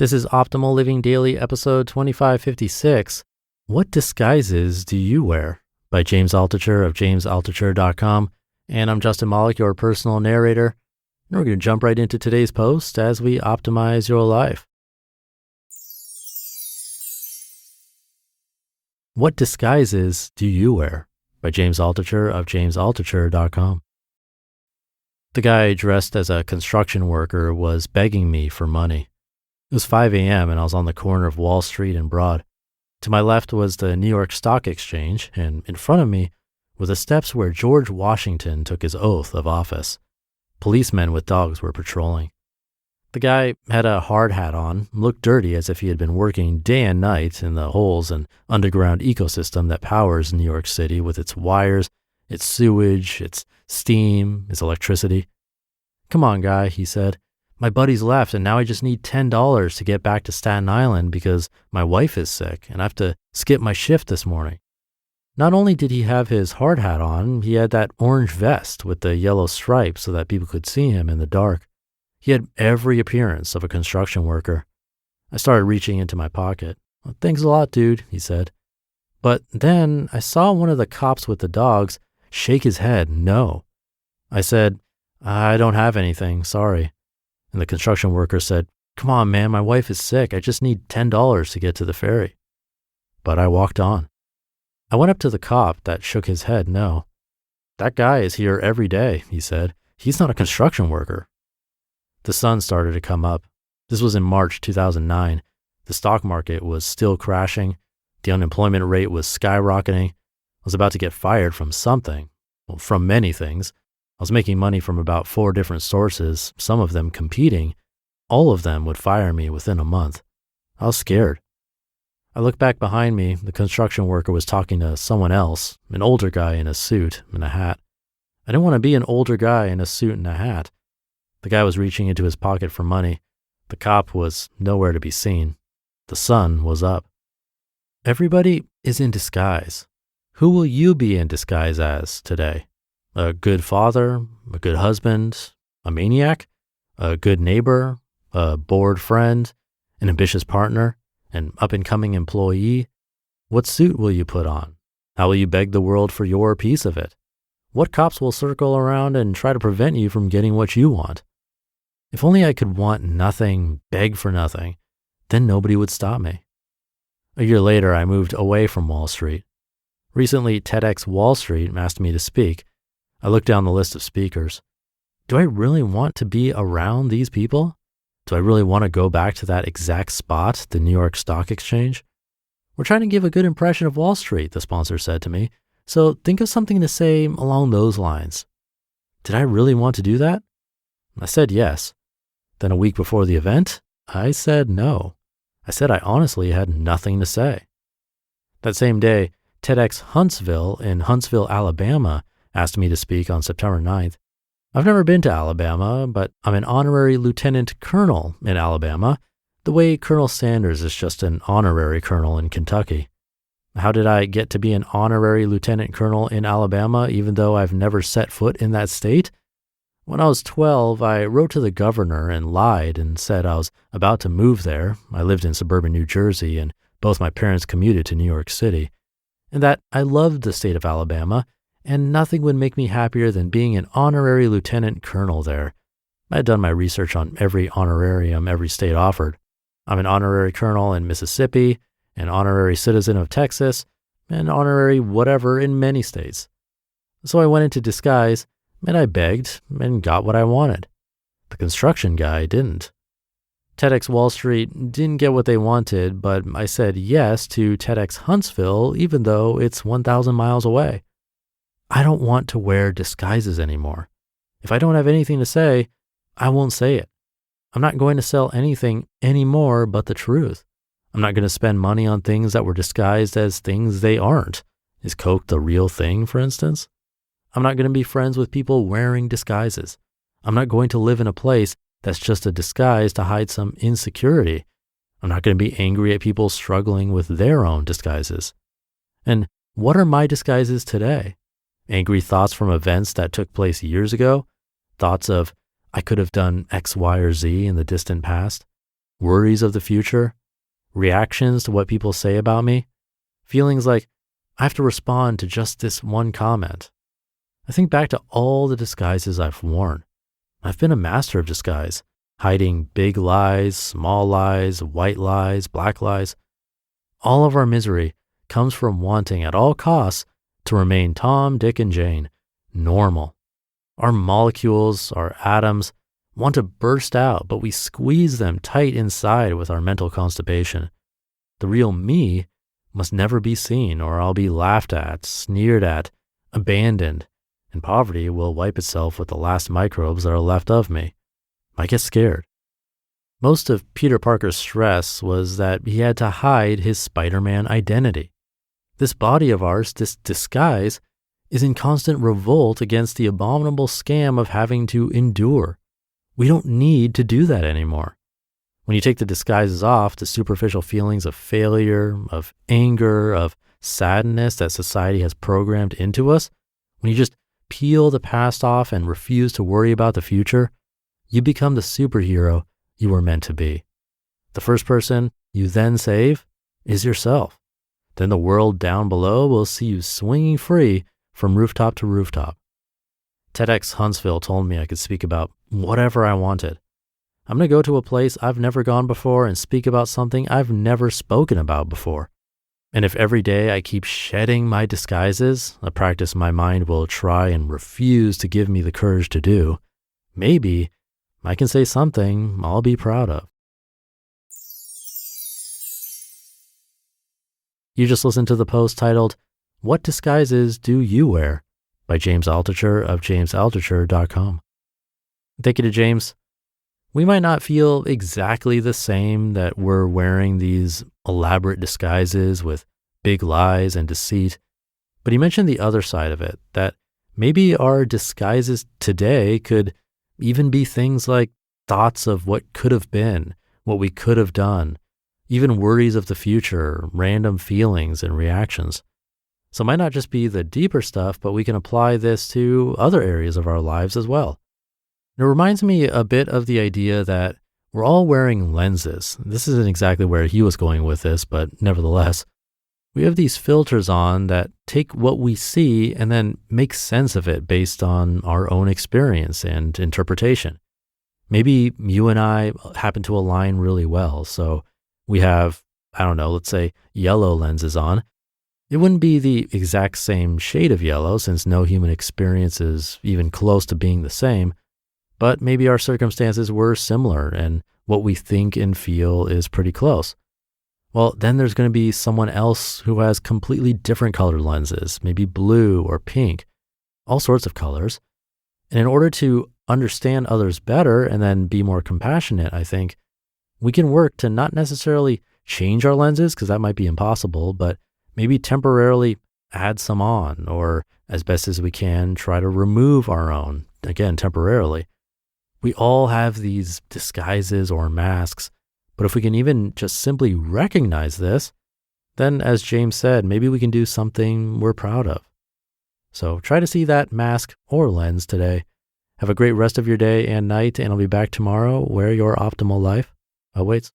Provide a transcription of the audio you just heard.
This is Optimal Living Daily, episode 2556. What disguises do you wear? By James Altucher of jamesaltucher.com. And I'm Justin Malik, your personal narrator. And we're going to jump right into today's post as we optimize your life. What disguises do you wear? By James Altucher of jamesaltucher.com. The guy dressed as a construction worker was begging me for money. It was 5 a.m. and I was on the corner of Wall Street and Broad. To my left was the New York Stock Exchange, and in front of me were the steps where George Washington took his oath of office. Policemen with dogs were patrolling. The guy had a hard hat on, looked dirty as if he had been working day and night in the holes and underground ecosystem that powers New York City with its wires, its sewage, its steam, its electricity. "Come on, guy," he said. "My buddy's left and now I just need $10 to get back to Staten Island because my wife is sick and I have to skip my shift this morning." Not only did he have his hard hat on, he had that orange vest with the yellow stripes so that people could see him in the dark. He had every appearance of a construction worker. I started reaching into my pocket. "Well, thanks a lot, dude," he said. But then I saw one of the cops with the dogs shake his head no. I said, "I don't have anything, sorry." And the construction worker said, "Come on, man, my wife is sick. I just need $10 to get to the ferry." But I walked on. I went up to the cop that shook his head no. "That guy is here every day," he said. "He's not a construction worker." The sun started to come up. This was in March 2009. The stock market was still crashing. The unemployment rate was skyrocketing. I was about to get fired from something. Well, from many things. I was making money from about 4 different sources, some of them competing. All of them would fire me within a month. I was scared. I looked back behind me. The construction worker was talking to someone else, an older guy in a suit and a hat. I didn't want to be an older guy in a suit and a hat. The guy was reaching into his pocket for money. The cop was nowhere to be seen. The sun was up. Everybody is in disguise. Who will you be in disguise as today? A good father, a good husband, a maniac, a good neighbor, a bored friend, an ambitious partner, an up-and-coming employee? What suit will you put on? How will you beg the world for your piece of it? What cops will circle around and try to prevent you from getting what you want? If only I could want nothing, beg for nothing, then nobody would stop me. A year later, I moved away from Wall Street. Recently, TEDx Wall Street asked me to speak. I looked down the list of speakers. Do I really want to be around these people? Do I really want to go back to that exact spot, the New York Stock Exchange? "We're trying to give a good impression of Wall Street," the sponsor said to me. "So think of something to say along those lines." Did I really want to do that? I said yes. Then a week before the event, I said no. I said I honestly had nothing to say. That same day, TEDx Huntsville in Huntsville, Alabama, asked me to speak on September 9th. I've never been to Alabama, but I'm an honorary lieutenant colonel in Alabama, the way Colonel Sanders is just an honorary colonel in Kentucky. How did I get to be an honorary lieutenant colonel in Alabama, even though I've never set foot in that state? When I was 12, I wrote to the governor and lied and said I was about to move there. I lived in suburban New Jersey, and both my parents commuted to New York City, and that I loved the state of Alabama, and nothing would make me happier than being an honorary lieutenant colonel there. I had done my research on every honorarium every state offered. I'm an honorary colonel in Mississippi, an honorary citizen of Texas, and honorary whatever in many states. So I went into disguise, and I begged and got what I wanted. The construction guy didn't. TEDx Wall Street didn't get what they wanted, but I said yes to TEDx Huntsville, even though it's 1,000 miles away. I don't want to wear disguises anymore. If I don't have anything to say, I won't say it. I'm not going to sell anything anymore but the truth. I'm not going to spend money on things that were disguised as things they aren't. Is Coke the real thing, for instance? I'm not going to be friends with people wearing disguises. I'm not going to live in a place that's just a disguise to hide some insecurity. I'm not going to be angry at people struggling with their own disguises. And what are my disguises today? Angry thoughts from events that took place years ago? Thoughts of, I could have done X, Y, or Z in the distant past? worries of the future, reactions to what people say about me, feelings like I have to respond to just this one comment. I think back to all the disguises I've worn. I've been a master of disguise, hiding big lies, small lies, white lies, black lies. All of our misery comes from wanting at all costs to remain Tom, Dick, and Jane, normal. Our molecules, our atoms, want to burst out, but we squeeze them tight inside with our mental constipation. The real me must never be seen, or I'll be laughed at, sneered at, abandoned, and poverty will wipe itself with the last microbes that are left of me. I get scared. Most of Peter Parker's stress was that he had to hide his Spider-Man identity. This body of ours, this disguise, is in constant revolt against the abominable scam of having to endure. We don't need to do that anymore. When you take the disguises off, the superficial feelings of failure, of anger, of sadness that society has programmed into us, when you just peel the past off and refuse to worry about the future, you become the superhero you were meant to be. The first person you then save is yourself. Then the world down below will see you swinging free from rooftop to rooftop. TEDx Huntsville told me I could speak about whatever I wanted. I'm going to go to a place I've never gone before and speak about something I've never spoken about before. And if every day I keep shedding my disguises, a practice my mind will try and refuse to give me the courage to do, maybe I can say something I'll be proud of. You just listened to the post titled, "What Disguises Do You Wear?" by James Altucher of jamesaltucher.com. Thank you to James. We might not feel exactly the same that we're wearing these elaborate disguises with big lies and deceit, but he mentioned the other side of it, that maybe our disguises today could even be things like thoughts of what could have been, what we could have done, even worries of the future, random feelings and reactions. So it might not just be the deeper stuff, but we can apply this to other areas of our lives as well. It reminds me a bit of the idea that we're all wearing lenses. This isn't exactly where he was going with this, but nevertheless, we have these filters on that take what we see and then make sense of it based on our own experience and interpretation. Maybe you and I happen to align really well, so we have, let's say yellow lenses on. It wouldn't be the exact same shade of yellow since no human experience is even close to being the same, but maybe our circumstances were similar and what we think and feel is pretty close. Well, then there's going to be someone else who has completely different colored lenses, maybe blue or pink, all sorts of colors. And in order to understand others better and then be more compassionate, I think, we can work to not necessarily change our lenses, because that might be impossible, but maybe temporarily add some on, or as best as we can, try to remove our own, again, temporarily. We all have these disguises or masks, but if we can even just simply recognize this, then as James said, maybe we can do something we're proud of. So try to see that mask or lens today. Have a great rest of your day and night, and I'll be back tomorrow where your optimal life awaits.